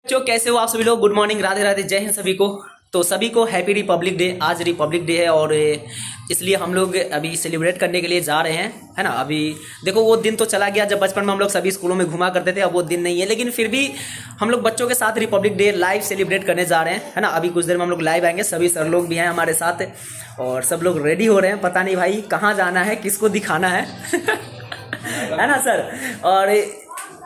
बच्चों कैसे हो आप सभी लोग। गुड मॉर्निंग, राधे राधे, जय हिंद सभी को। तो सभी को हैप्पी रिपब्लिक डे। आज रिपब्लिक डे है और इसलिए हम लोग अभी सेलिब्रेट करने के लिए जा रहे हैं, है ना। अभी देखो वो दिन तो चला गया जब बचपन में हम लोग सभी स्कूलों में घुमा करते थे, अब वो दिन नहीं है, लेकिन फिर भी हम लोग बच्चों के साथ रिपब्लिक डे लाइव सेलिब्रेट करने जा रहे हैं, है ना। अभी कुछ देर में हम लोग लाइव आएंगे, सभी सर लोग भी हैं हमारे साथ और सब लोग रेडी हो रहे हैं। पता नहीं भाई कहाँ जाना है, किसको दिखाना है है ना सर। और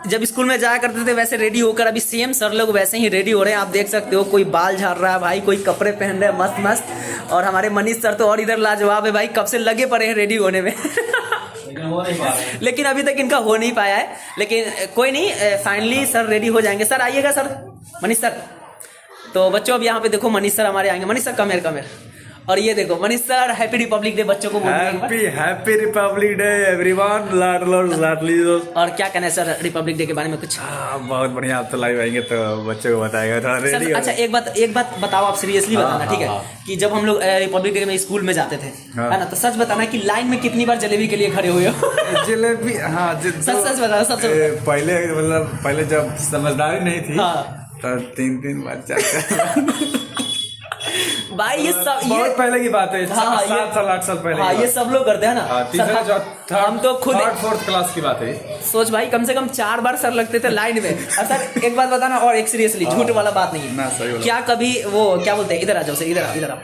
जब स्कूल में जाया करते थे वैसे रेडी होकर अभी सेम सर लोग वैसे ही रेडी हो रहे हैं। आप देख सकते हो, कोई बाल झाड़ रहा है भाई, कोई कपड़े पहन रहे हैं मस्त मस्त। और हमारे मनीष सर तो और इधर लाजवाब है भाई, कब से लगे पड़े हैं रेडी होने में लेकिन अभी तक इनका हो नहीं पाया है, लेकिन कोई नहीं, फाइनली सर रेडी हो जाएंगे। सर आइएगा सर, मनीष सर। तो बच्चों अब यहाँ पे देखो मनीष सर हमारे आएंगे। मनीष सर कमेर। और ये देखो Manish sir, happy Republic day बच्चों को हैप्पी रिपब्लिक डे एवरीवन। लाडली और क्या कहना है सर रिपब्लिक डे के बारे में कुछ? बहुत बढ़िया। आप तो लाइव आएंगे तो बच्चों को बताएगा थोड़ा रेडी। अच्छा एक बात बताओ, आप सीरियसली बताना, ठीक है। कि जब हम लोग रिपब्लिक डे में स्कूल में जाते थे, है ना, तो सच बताना कि लाइन में कितनी बार जलेबी के लिए खड़े हुए हो जलेबी? हाँ सच बताना, सच। पहले जब समझदारी नहीं थी तो 3 बार 4 भाई ये सब बहुत पहले की बात है। 7 साल 8 साल पहले। हाँ, ये सब लोग करते हैं ना। हम तो खुद 4th क्लास की बात है। सोच भाई, कम से कम 4 बार सर लगते थे लाइन में। और सर एक बात बताना, और एक सीरियसली झूठ वाला बात नहीं है, क्या कभी वो क्या बोलते हैं, इधर आ जाओ सर, इधर आओ।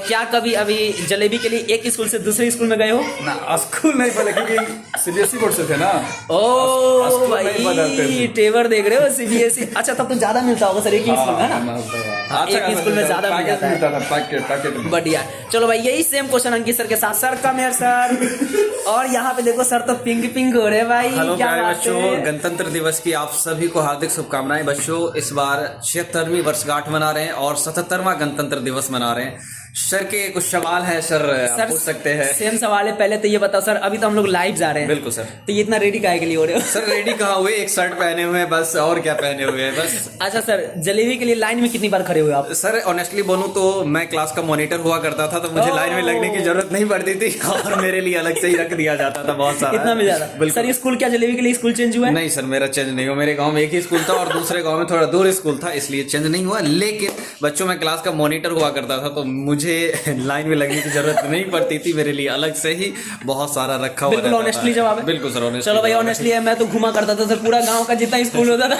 क्या कभी अभी जलेबी के लिए एक स्कूल से दूसरे स्कूल में गए हो? ना, स्कूल नहीं पहले, क्योंकि सीबीएसई बोर्ड से थे ना। ओ भाई तेवर देख रहे हो, सीबीएसई। अच्छा तब तो ज्यादा मिलता होगा सर एक ही स्कूल में, है ना। एक स्कूल में ज्यादा मिलता है। बढ़िया। चलो भाई, यही सेम क्वेश्चन अंकित सर के साथ। सर कम यार सर। और यहाँ पे देखो सर तो पिंक हो रहे भाई। हेलो प्यारे बच्चों, गणतंत्र दिवस की आप सभी को हार्दिक शुभकामनाएं। बच्चों इस बार 76वीं वर्षगांठ मना रहे हैं और 77वां गणतंत्र दिवस मना रहे हैं। सर के कुछ सवाल है सर पूछ सकते हैं? सेम सवाल है। पहले तो ये बताओ सर, अभी तो हम लोग लाइव जा रहे हैं। बिल्कुल सर। तो ये इतना रेडी काहे के लिए हो रहे हो? सर रेडी कहाँ हुए, एक शर्ट पहने हुए हैं बस, और क्या पहने हुए हैं बस। अच्छा सर, जलेबी के लिए लाइन में कितनी बार खड़े हुए आप? सर ऑनेस्टली बोलूं तो मैं क्लास का मॉनिटर हुआ करता था, तो मुझे लाइन में लगने की जरूरत नहीं पड़ती थी और मेरे लिए अलग से ही रख दिया जाता था बहुत सारा। इतना मिल जाता। सर ये स्कूल क्या जलेबी के लिए स्कूल चेंज हुआ है? नहीं सर, मेरा चेंज नहीं हुआ। मेरे गांव में एक ही स्कूल था और दूसरे गांव में थोड़ा दूर स्कूल था, इसलिए चेंज नहीं हुआ। लेकिन बच्चों में क्लास का मॉनिटर हुआ करता था, तो मुझे लाइन में लगने की जरूरत नहीं पड़ती थी। मेरे लिए अलग से ही बहुत सारा रखा हुआ। बिल्कुल ऑनेस्टली जवाब है। बिल्कुल सर ऑनेस्टली। चलो भाई ऑनेस्टली है, मैं तो घुमा करता था सर, पूरा गांव का जितना स्कूल होता था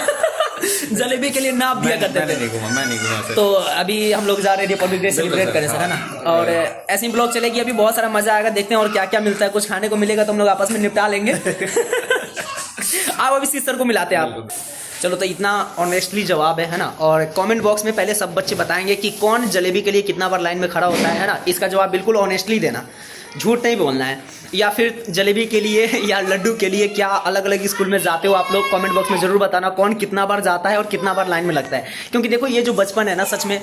जलेबी के लिए नाप दिया करते थे। मैं नहीं घुमा सर। तो अभी हम लोग जा रहे हैं रिपब्लिक डे सेलिब्रेट करने सर, है ना। और ऐसे ही ब्लॉग चलेगी, अभी बहुत सारा मजा आएगा। देखते हैं और क्या क्या मिलता है, कुछ खाने को मिलेगा तो हम लोग आपस में निपटा लेंगे आप अभी सिस्टर को मिलाते हैं आप। चलो तो इतना ऑनेस्टली जवाब है ना। और कमेंट बॉक्स में पहले सब बच्चे बताएंगे कि कौन जलेबी के लिए कितना बार लाइन में खड़ा होता है ना। इसका जवाब बिल्कुल ऑनेस्टली देना, झूठ नहीं बोलना है। या फिर जलेबी के लिए या लड्डू के लिए क्या अलग अलग स्कूल में जाते हो आप लोग, कमेंट बॉक्स में जरूर बताना कौन कितना बार जाता है और कितना बार लाइन में लगता है। क्योंकि देखो ये जो बचपन है ना, सच में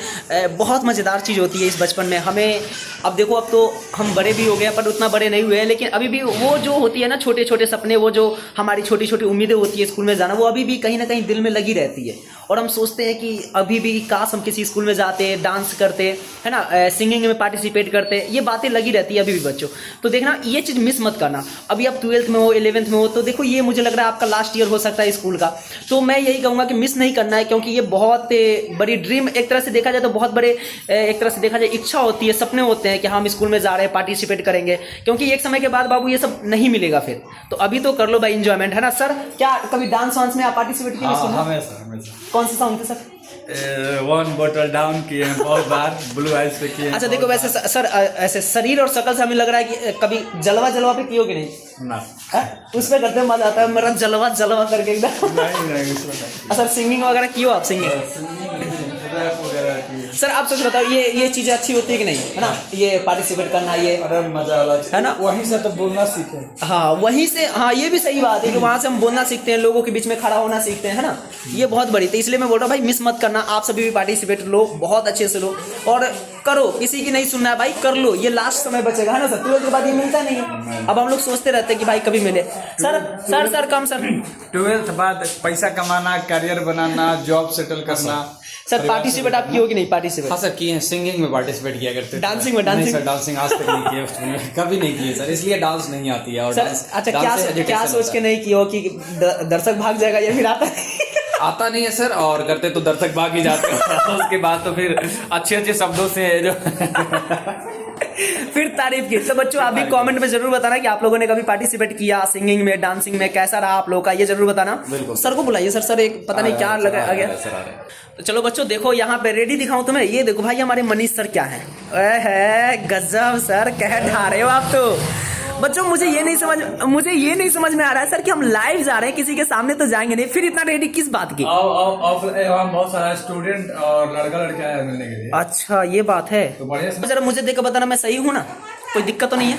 बहुत मज़ेदार चीज़ होती है इस बचपन में। हमें अब देखो, अब तो हम बड़े भी हो गए पर उतना बड़े नहीं हुए हैं, लेकिन अभी भी वो जो होती है ना छोटे छोटे सपने, वो जो हमारी छोटी छोटी उम्मीदें होती है स्कूल में जाना, वो अभी भी कहीं ना कहीं दिल में लगी रहती है। और हम सोचते हैं कि अभी भी काश हम किसी स्कूल में जाते, डांस करते, है ना, सिंगिंग में पार्टिसिपेट करते। ये बातें लगी रहती है अभी भी बच्चों। तो देखना ये चीज़ मिस मत करना। अभी आप 12th में हो, 11th में हो, तो देखो ये मुझे लग रहा है आपका लास्ट ईयर हो सकता है स्कूल का। तो मैं यही कहूँगा कि मिस नहीं करना है, क्योंकि ये बहुत बड़ी ड्रीम, एक तरह से देखा जाए तो बहुत बड़े, एक तरह से देखा जाए इच्छा होती है, सपने होते हैं कि हम स्कूल में जा रहे हैं, पार्टिसिपेट करेंगे। क्योंकि एक समय के बाद बाबू ये सब नहीं मिलेगा फिर। तो अभी तो कर लो भाई इंजॉयमेंट, है ना। सर क्या कभी डांस वांस में आप पार्टिसिपेट किए? कौन सा सॉन्ग थे सर? 1 बॉटल डाउन किए हैं बहुत बार, ब्लू आइज पे किए। अच्छा देखो वैसे सर, ऐसे शरीर और शकल से हमें लग रहा है कि कभी जलवा पे किए हो कि नहीं? ना। उस पे करते मजा आता है, मेरा जलवा करके एकदम। नहीं। सर सिंगिंग वगैरह किए हो आप? सिंगिंग सर आप सोच बताओ, ये चीजें अच्छी होती है कि नहीं, है ना, ये पार्टिसिपेट करना, ये मजा अलग है ना। वहीं से तो बोलना सीखे। हाँ वहीं से, हाँ ये भी सही बात है कि वहां से हम बोलना सीखते हैं, लोगों के बीच में खड़ा होना सीखते हैं, है ना। ये बहुत बड़ी, तो इसलिए मैं बोल रहा हूँ भाई मिस मत करना। आप सभी भी पार्टिसिपेट लो, बहुत अच्छे से लो और करो। किसी की नहीं सुनना है भाई, कर लो। ये लास्ट समय बचेगा, है ना सर। 12th के बाद ये मिलता नहीं है। अब हम लोग सोचते रहते हैं कि भाई कभी मिले। सर कम सर 12th बाद पैसा कमाना, करियर बनाना, जॉब सेटल करना। सर पार्टिसिपेट आप किए हो कि नहीं? पार्टिसिपेट हाँ सर किए हैं, सिंगिंग में पार्टिसिपेट किया करते थे। डांसिंग में? नहीं सर, डांसिंग आज तक नहीं किया उसमें, कभी नहीं किए सर, इसलिए डांस नहीं आती है। और सर अच्छा क्या सोच के नहीं किए हो कि दर्शक भाग जाएगा या फिर आता है? आता नहीं है सर, और करते तो दर्शक भाग ही जाते हैं। उसके बाद तो फिर अच्छे अच्छे शब्दों से जो फिर तारीफ की। तो बच्चों आप भी कमेंट में जरूर बताना कि आप लोगों ने कभी पार्टिसिपेट किया सिंगिंग में, डांसिंग में, कैसा रहा आप लोगों का, ये जरूर बताना। सर को बुलाइए सर, सर एक पता नहीं क्या लगा आ गया। तो चलो बच्चों देखो यहाँ पे रेडी दिखाऊं तुम्हें, ये देखो भाई हमारे मनीष सर क्या है, गजब सर, कह ढा रहे हो आप तो। बच्चों मुझे ये नहीं समझ में आ रहा है सर कि हम लाइव जा रहे हैं, किसी के सामने तो जाएंगे नहीं, फिर इतना रेडी किस बात की? बहुत सारा स्टूडेंट और लड़का लड़कियां आए मिलने के लिए। अच्छा ये बात है, तो बढ़िया से जरा मुझे देखकर बताना मैं सही हूँ ना, कोई दिक्कत तो नहीं है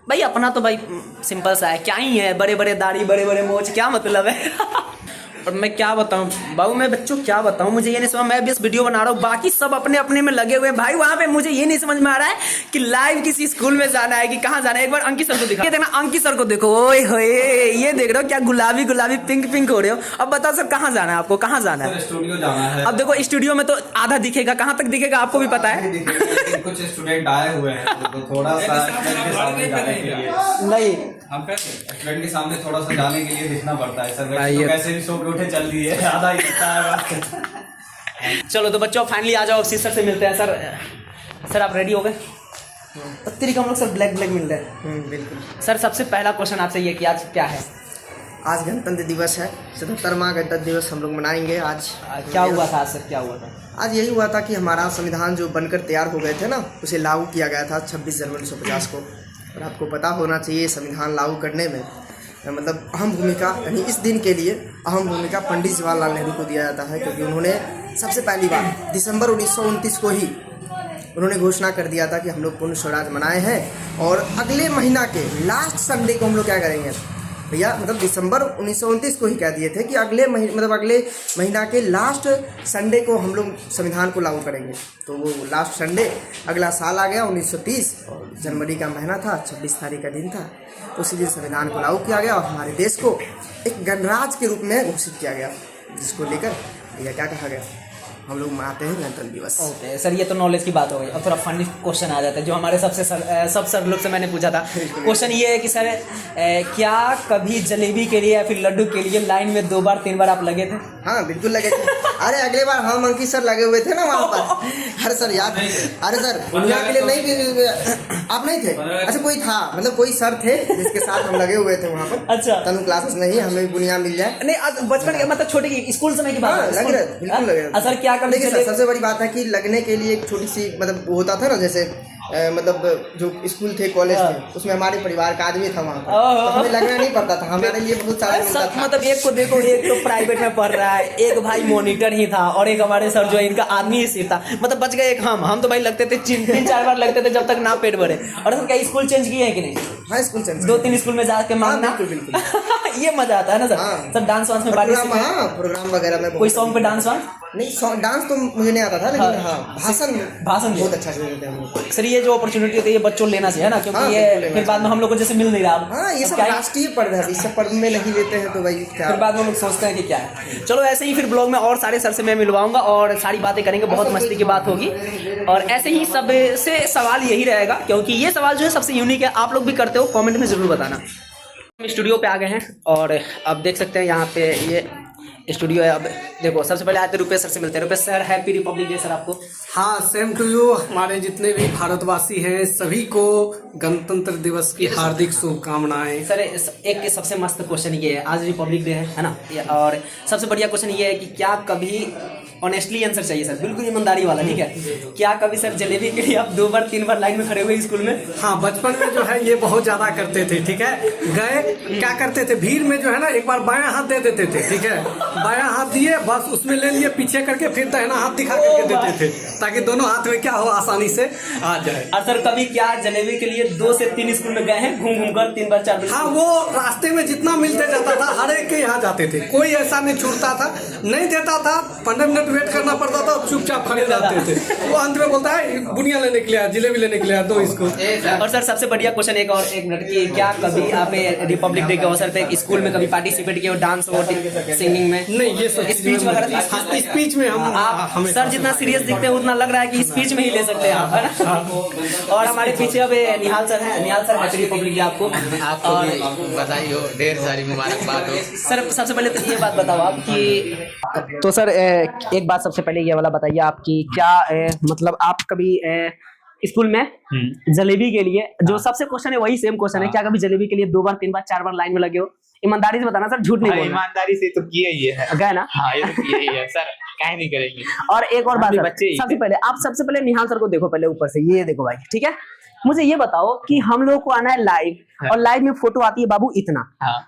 भाई? अपना तो भाई सिंपल सा है, क्या ही है, बड़े बड़े दाढ़ी, बड़े बड़े मोच, क्या मतलब है? और मैं क्या बताऊं बाबू, मैं बच्चों क्या बताऊं, मुझे ये नहीं समझ, मैं भी इस वीडियो बना रहा हूँ, बाकी सब अपने अपने में लगे हुए हैं भाई वहां पे। मुझे ये नहीं समझ में आ रहा है कि लाइव किसी स्कूल में जाना है कि कहाँ जाना है। एक बार अंकित सर को दिखा, ये देखना अंकित सर को देखो, ओए होए ये देख रहे हो क्या गुलाबी गुलाबी पिंक पिंक हो रहे हो। अब बताओ सर कहाँ जाना है आपको, कहाँ जाना है? स्टूडियो जाना है। अब देखो स्टूडियो में तो आधा दिखेगा, कहाँ तक दिखेगा आपको भी पता है। कुछ स्टूडेंट आए हुए हैं तो थोड़ा सा नहीं हम स्टूडेंट के सामने थोड़ा सा जाने के लिए दिखना पड़ता है सर, तो कैसे भी सो के उठे चल दिए, आधा ही दिखता है। चलो तो बच्चों फाइनली आ जाओ, सर से मिलते हैं। सर सर आप रेडी हो गए? पत्ती हम लोग सर ब्लैक ब्लैक मिल रहे हैं। बिल्कुल सर सबसे पहला क्वेश्चन आपसे ये कि आज क्या है? आज गणतंत्र दिवस है, 77वां गणतंत्र दिवस हम लोग मनाएंगे आज। क्या हुआ था सर, क्या हुआ था? आज यही हुआ था कि हमारा संविधान जो बनकर तैयार हो गए थे ना, उसे लागू किया गया था 26 जनवरी 1950 को। और आपको पता होना चाहिए संविधान लागू करने में मतलब अहम भूमिका, यानी इस दिन के लिए अहम भूमिका पंडित जवाहरलाल नेहरू को दिया जाता है, क्योंकि उन्होंने सबसे पहली बार दिसंबर 1929 को ही उन्होंने घोषणा कर दिया था कि हम लोग पूर्ण स्वराज मनाए हैं। और अगले महीना के लास्ट संडे को हम लोग क्या करेंगे भैया, मतलब दिसंबर 1929 को ही कह दिए थे कि अगले महीना के लास्ट संडे को हम लोग संविधान को लागू करेंगे। तो वो लास्ट संडे अगला साल आ गया 1930, और जनवरी का महीना था, 26 तारीख का दिन था। तो उसी दिन संविधान को लागू किया गया और हमारे देश को एक गणराज्य के रूप में घोषित किया गया, जिसको लेकर भैया क्या कहा गया, हम लोग मनाते हैं गणतंत्र दिवस। ओके सर, ये तो नॉलेज की बात हो गई। अब थोड़ा फनी क्वेश्चन आ जाता है जो हमारे सब सर लोग से मैंने पूछा था। क्वेश्चन ये है कि सर क्या कभी जलेबी के लिए या फिर लड्डू के लिए लाइन में 2 बार 3 बार आप लगे थे? हाँ बिल्कुल लगे थे। अरे अगले बार हम अंकित सर लगे हुए थे ना वहाँ पर। अरे सर याद, अरे सर बुनिया के लिए नहीं, आप नहीं थे? अच्छा कोई था, मतलब कोई सर थे जिसके साथ हम लगे हुए थे वहाँ पर। अच्छा तनु क्लासेस नहीं, हमें बुनिया मिल जाए। नहीं बचपन के मतलब छोटे की स्कूल समय की बात लग रहे, बिल्कुल लग रहे। सर क्या कर, देखिए सर सबसे बड़ी बात है कि लगने के लिए एक छोटी सी मतलब वो होता था ना, जैसे मतलब जो स्कूल थे कॉलेज थे उसमें हमारे परिवार का आदमी था वहाँ पर, तो हमें लगना नहीं पड़ता था, हमारे लिए बहुत सारा मिलता था। मतलब एक को देखो, एक तो प्राइवेट में पढ़ रहा है, एक भाई मॉनिटर ही था, और एक हमारे सर जो है इनका आदमी ही सिर्फ था। मतलब बच गए एक हम तो भाई लगते थे 3-4 बार लगते थे जब तक ना पेट भरे। और सर क्या स्कूल चेंज किए हैं कि नहीं? हाँ स्कूल चेंज 2-3 स्कूल में जाके मांगना। बिल्कुल ये मजा आता है ना सर। सर डांस वांस में प्रोग्राम वगैरह में कोई सॉन्ग पे डांस वांस नहीं, डांस तो मुझे नहीं आता था, लेकिन हाँ भाषण बहुत अच्छा कर देते हैं सर। ये जो अपॉर्चुनिटी होती है ये बच्चों लेना चाहिए ना, क्योंकि ये फिर बाद में हम लोग को जैसे मिल नहीं रहा। हाँ ये सब राष्ट्रीय पर्व है, इस सब पर्व में नहीं लेते हैं तो भाई क्या, फिर बाद में लोग सोचते हैं कि क्या है। चलो ऐसे ही फिर ब्लॉग में और सारे सर से मैं मिलवाऊंगा और सारी बातें करेंगे, बहुत मस्ती की बात होगी। और ऐसे ही सब से सवाल यही रहेगा, क्योंकि ये सवाल जो है सबसे यूनिक है। आप लोग भी करते हो, कमेंट में जरूर बताना। हम स्टूडियो पे आ गए हैं और अब देख सकते हैं यहाँ पे ये स्टूडियो है। अब देखो सबसे पहले आते रुपेश सर से मिलते हैं। Rupesh sir happy Republic day sir आपको। हाँ सेम टू यू। हमारे जितने भी भारतवासी हैं सभी को गणतंत्र दिवस की हार्दिक शुभकामनाएं। सर एक सबसे मस्त क्वेश्चन ये है, आज रिपब्लिक डे है ना, और सबसे बढ़िया क्वेश्चन ये है कि क्या कभी ऑनेस्टली आंसर चाहिए सर, बिल्कुल ईमानदारी वाला, ठीक है? क्या कभी सर जलेबी के लिए आप 2 बार 3 बार लाइन में खड़े हुए स्कूल में? हाँ बचपन में जो है ये बहुत ज्यादा करते थे, ठीक है। गए क्या करते थे, भीड़ में जो है ना एक बार बायां हाथ दे देते थे, ठीक है। बायां हाथ दिए, बस उसमें ले लिए पीछे करके, फिर दाहिना हाथ दिखा करके देते थे ताकि दोनों हाथ में क्या हो आसानी से आ जाए। और सर कभी क्या जलेबी के लिए 2 से 3 स्कूल में गए हैं घूम घूम कर 3 बार 4 बार? हाँ वो रास्ते में जितना मिलते जाता था हर एक के यहाँ जाते थे, कोई ऐसा नहीं छूटता था, नहीं देता था, 15 मिनट वेट करना पड़ता था, चुपचाप खड़े रहते थे। वो अंत में बोलता है बुनिया लेने के लिए, जलेबी लेने के लिए दो इसको। और सर सबसे बढ़िया क्वेश्चन एक मिनट की, क्या कभी आपने रिपब्लिक डे के अवसर पे स्कूल में कभी पार्टिसिपेट किया डांस और सिंगिंग में? नहीं, ये सब स्पीच वगैरह? स्पीच में हम सर जितना सीरियस दिखते हैं उतना लग रहा है कि स्पीच में ही ले सकते हैं आप, है ना? और हमारे पीछे अब निहाल सर हैं। निहाल सर हैप्पी रिपब्लिक डे आपको। और बधाई हो, ढेर सारी मुबारकबाद हो। सर सबसे पहले तो ये बात बताओ आप कि, तो सर एक बात सबसे पहले ये वाला बताइए आपकी, क्या मतलब आप कभी स्कूल में जलेबी के लिए, जो सबसे क्वेश्चन है वही सेम क्वेश्चन है, क्या कभी जलेबी के लिए 2 बार 3 बार 4 बार लाइन में लगे हो? ईमानदारी से बताना सर, झूठ नहीं बोलना। ईमानदारी से तो किया ही है, गए ना? हाँ ये तो किया ही है सर, काहे नहीं करेंगे। और एक और बात सर, बच्चे सबसे पहले निहाल सर को देखो पहले ऊपर से, ये देखो भाई, ठीक है? मुझे ये बताओ कि हम लोग को आना है लाइव और लाइव में फोटो आती है बाबू इतना,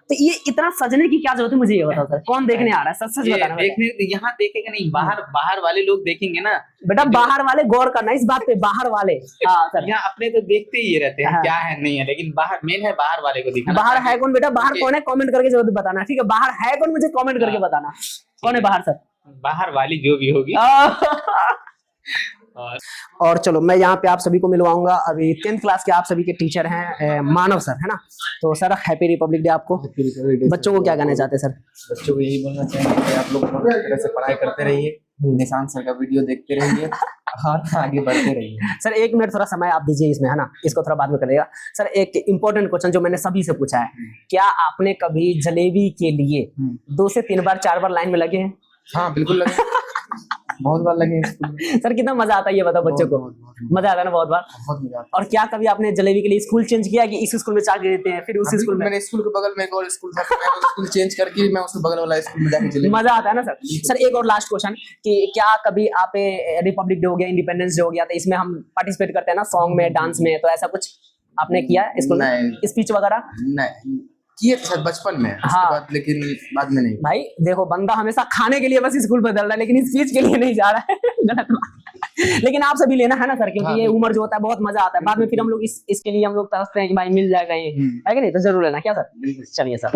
तो ये इतना सजने की क्या जरूरत है? मुझे ये बताओ सर, कौन देखने आ रहा है? सच बताना। देखने यहाँ देखेगा नहीं, बाहर वाले लोग देखेंगे ना बेटा, बाहर वाले गौर करना इस बात पे, बाहर वाले। हाँ सर, यहाँ अपने तो देखते ही रहते हैं हाँ। क्या है नहीं है, लेकिन बाहर मेन है बाहर वाले को दिखाना। बाहर है कौन बेटा? बाहर कौन है? कमेंट करके जरूर बताना, ठीक है? बाहर है कौन, मुझे कमेंट करके बताना कौन है बाहर सर। बाहर वाली जो भी होगी। और चलो मैं यहाँ पे आप सभी को मिलवाऊंगा, अभी 10th क्लास के आप सभी के टीचर हैं मानव सर, है ना? तो सर हैप्पी रिपब्लिक डे आपको। बच्चों को क्या कहना चाहते हैं सर? बच्चों को यही बोलना चाहेंगे कि आप लोग अच्छी तरह से पढ़ाई करते रहिए, निशांत सर का वीडियो देखते रहिए और आगे बढ़ते रहिए। सर 1 मिनट थोड़ा समय आप दीजिए इसमें, है ना? इसको थोड़ा बाद में करिएगा। सर एक इम्पोर्टेंट क्वेश्चन जो मैंने सभी से पूछा है, क्या आपने कभी जलेबी के लिए 2 से 3 बार 4 बार लाइन में लगे हैं? हाँ बिल्कुल लगे, बहुत बार लगे। सर कितना मजा आता है ये बताओ बच्चों को? मजा आता है ना? बहुत बार। बहुत मजा आता और क्या कभी आपने जलेबी के लिए स्कूल चेंज किया कि इस स्कूल में चाक देते हैं फिर उस है। स्कूल में? मेरे स्कूल के बगल में एक और स्कूल था, मैं वो स्कूल चेंज करके मैं उसके बगल वाला स्कूल में जाके चले। मजा आता है ना सर? सर एक और लास्ट क्वेश्चन कि क्या कभी आप रिपब्लिक डे हो गया, इंडिपेंडेंस डे हो गया, तो इसमें हम पार्टिसिपेट करते हैं ना, सॉन्ग में, डांस में, तो ऐसा कुछ आपने किया है स्कूल में, स्पीच वगैरह? नहीं किए थे सर बचपन में, उसके हाँ। बाद लेकिन बाद में नहीं। भाई देखो, बंदा हमेशा खाने के लिए बस स्कूल बदल रहा है लेकिन स्पीच के लिए नहीं जा रहा है। गलत बात। लेकिन आप सभी लेना है ना सर, क्योंकि ये उम्र जो होता है बहुत मजा आता है, बाद में फिर हम लोग इसके लिए हम लोग तरसते हैं कि भाई मिल जाएगा ये, है कि नहीं? तो जरूर लेना, क्या सर? चलिए सर।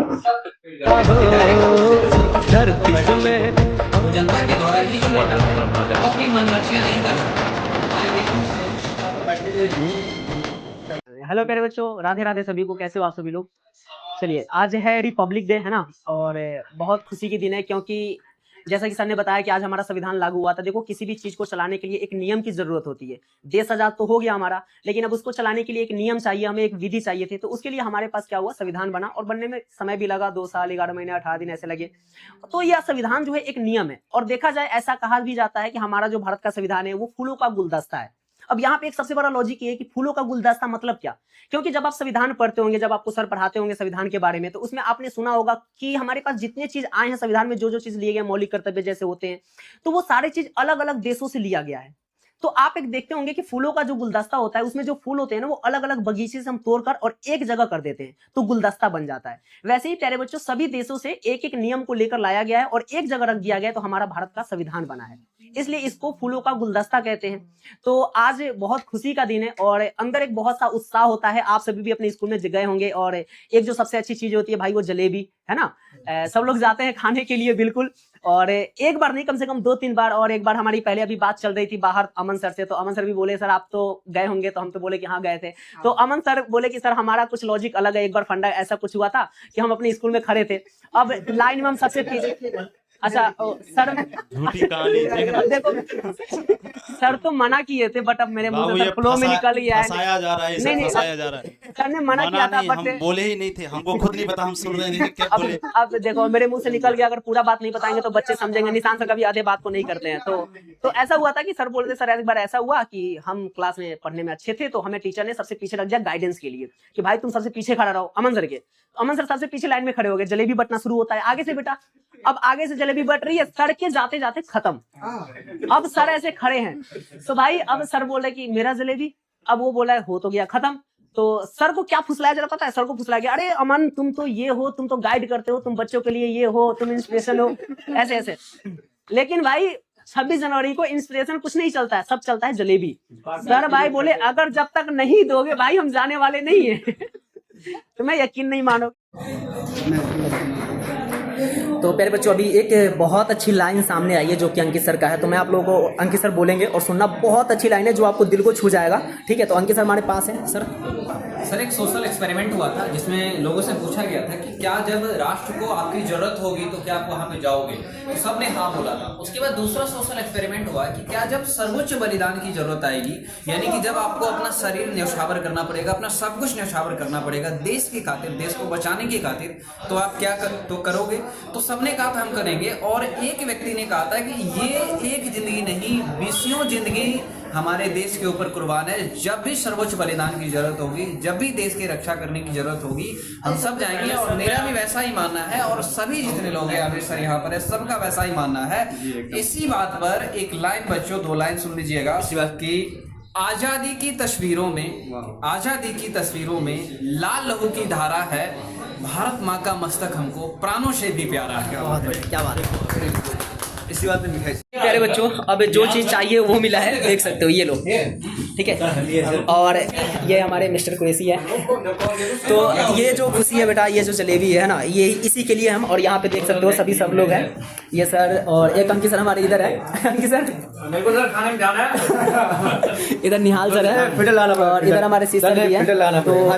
हेलो प्यारे बच्चों, राधे राधे सभी को। कैसे हो आप सभी लोग? चलिए, आज है रिपब्लिक डे, है ना? और बहुत खुशी की दिन है, क्योंकि जैसा कि सर ने बताया कि आज हमारा संविधान लागू हुआ था। देखो, किसी भी चीज को चलाने के लिए एक नियम की जरूरत होती है। देश आजाद तो हो गया हमारा, लेकिन अब उसको चलाने के लिए एक नियम चाहिए, हमें एक विधि चाहिए थी। तो उसके लिए हमारे पास क्या हुआ? संविधान बना, और बनने में समय भी लगा, 2 साल 11 महीने 18 दिन ऐसे लगे। तो यह संविधान जो है एक नियम है, और देखा जाए ऐसा कहा भी जाता है कि हमारा जो भारत का संविधान है वो फूलों का गुलदस्ता है। अब यहाँ पे एक सबसे बड़ा लॉजिक ये है कि फूलों का गुलदस्ता मतलब क्या? क्योंकि जब आप संविधान पढ़ते होंगे, जब आपको सर पढ़ाते होंगे संविधान के बारे में, तो उसमें आपने सुना होगा कि हमारे पास जितने चीज आए हैं संविधान में, जो चीज लिए गए, मौलिक कर्तव्य जैसे होते हैं, तो वो सारे चीज अलग अलग देशों से लिया गया है। तो आप एक देखते होंगे कि फूलों का जो गुलदस्ता होता है, उसमें जो फूल होते हैं ना, वो अलग अलग बगीचे से हम तोड़कर और एक जगह कर देते हैं, तो गुलदस्ता बन जाता है। वैसे ही प्यारे बच्चों, सभी देशों से एक एक नियम को लेकर लाया गया है और एक जगह रख दिया गया है, तो हमारा भारत का संविधान बना है। इसलिए इसको फूलों का गुलदस्ता कहते हैं। तो आज बहुत खुशी का दिन है और अंदर एक बहुत सा उत्साह होता है। आप सभी भी अपने स्कूल में गए होंगे, और एक जो सबसे अच्छी चीज होती है भाई, वो जलेबी, है ना? सब लोग जाते हैं खाने के लिए, बिल्कुल। और एक बार नहीं, कम से कम 2-3 बार। और एक बार हमारी पहले अभी बात चल रही थी बाहर अमन सर से, तो अमन सर भी बोले सर आप तो गए होंगे, तो हम तो बोले कि हाँ गए थे। तो अमन सर बोले कि सर हमारा कुछ लॉजिक अलग है। एक बार फंडा ऐसा कुछ हुआ था कि हम अपने स्कूल में खड़े थे, अब लाइन में हम सबसे पीछे। अच्छा सर, झूठी कहानी देखो सर तो मना किए थे, बट अब मेरे मुंह से फ्लो में निकल गया है। फंसाया जा रहा है, इसे नहीं, फंसाया जा रहा है। सर ने मना किया था, हम बोले ही नहीं थे, हमको खुद नहीं पता, हम सुन रहे नहीं क्या बोले। अब देखो मेरे मुंह से निकल गया, अगर पूरा बात नहीं बताएंगे तो बच्चे समझेंगे। निशान सर कभी आधे बात को नहीं करते हैं। तो ऐसा हुआ था कि सर बोलते, सर एक बार ऐसा हुआ कि हम क्लास में पढ़ने में अच्छे थे, तो हमें टीचर ने सबसे पीछे रख दिया गाइडेंस के लिए कि भाई तुम सबसे पीछे खड़ा रहो अमन सर के। अमन सर सबसे पीछे लाइन में खड़े हो गए, जलेबी बटना शुरू होता है आगे से बेटा। अब आगे से जलेबी बट रही है, सर के जाते जाते खत्म। अब सर ऐसे खड़े हैं, तो भाई अब सर बोले कि मेरा जलेबी, अब वो बोला हो तो गया खत्म। तो सर को क्या फुसलाया जरा पता है? सर को फुसलाया गया, अरे अमन तुम तो ये हो, तुम तो गाइड करते हो, तुम बच्चों के लिए ये हो, तुम इंस्पिरेशन हो, ऐसे ऐसे। लेकिन भाई 26 जनवरी को इंस्पिरेशन कुछ नहीं चलता है, सब चलता है जलेबी। सर भाई बोले अगर जब तक नहीं दोगे भाई हम जाने वाले नहीं है। तुम्हें यकीन नहीं मानो। तो प्यारे बच्चों अभी एक बहुत अच्छी लाइन सामने आई है जो कि अंकित सर का है, तो मैं आप लोगों को अंकित सर बोलेंगे और सुनना। बहुत अच्छी लाइन है जो आपको दिल को छू जाएगा, ठीक है। तो अंकित सर हमारे पास है। सर एक सोशल एक्सपेरिमेंट हुआ था जिसमें लोगों से पूछा गया था कि क्या जब राष्ट्र को आपकी जरूरत होगी तो क्या आप वहां पे जाओगे, तो सबने हाँ बोला था। उसके बाद दूसरा सोशल एक्सपेरिमेंट हुआ कि क्या जब सर्वोच्च बलिदान की जरूरत आएगी, यानी कि जब आपको अपना शरीर न्यौछावर करना पड़ेगा, अपना सब कुछ न्यौछावर करना पड़ेगा देश की खातिर, देश को बचाने की खातिर, तो आप क्या करोगे? तो सबने कहा था हम करेंगे। और एक व्यक्ति ने कहा था कि ये एक जिंदगी नहीं, 20 जिंदगी हमारे देश के ऊपर कुर्बान है। जब भी सर्वोच्च बलिदान की जरूरत होगी, जब भी देश की रक्षा करने की जरूरत होगी, हम सब जाएंगे। और मेरा भी वैसा ही मानना है और सभी जितने लोग हैं अभी सर यहाँ पर है, सबका वैसा ही मानना है। इसी बात पर एक लाइन बच्चों, 2 लाइन सुन लीजिएगा कि आजादी की तस्वीरों में लाल लहू की धारा है, भारत माँ का मस्तक हमको प्राणों से भी प्यारा है। क्या बात है। इसी बात में प्यारे बच्चों अब जो चीज़ चाहिए वो मिला है, देख सकते हो ये लो, ठीक है। और ये हमारे मिस्टर कुरैशी है। तो ये जो खुशी है बेटा, ये जो जलेबी है ना, ये इसी के लिए हम, और यहाँ पे देख सकते हो सभी सब लोग हैं, ये सर और एक अंकित सर हमारे इधर है। अंकित सर मेरे को सर खाने में जाना है। इधर निहाल सर है और इधर हमारे सिस्टर भी है। तो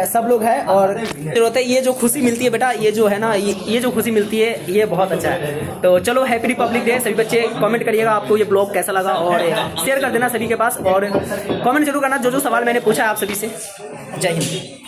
सब लोग हैं। और होता है ये जो खुशी मिलती है बेटा, ये जो है ना, ये जो खुशी मिलती है ये बहुत अच्छा है। तो चलो हैप्पी रिपब्लिक डे सभी बच्चे। कमेंट करिएगा आपको ये ब्लॉग कैसा लगा और शेयर कर देना सभी के पास, और कमेंट जरूर करना जो सवाल मैंने पूछा है आप सभी से। जय हिंद।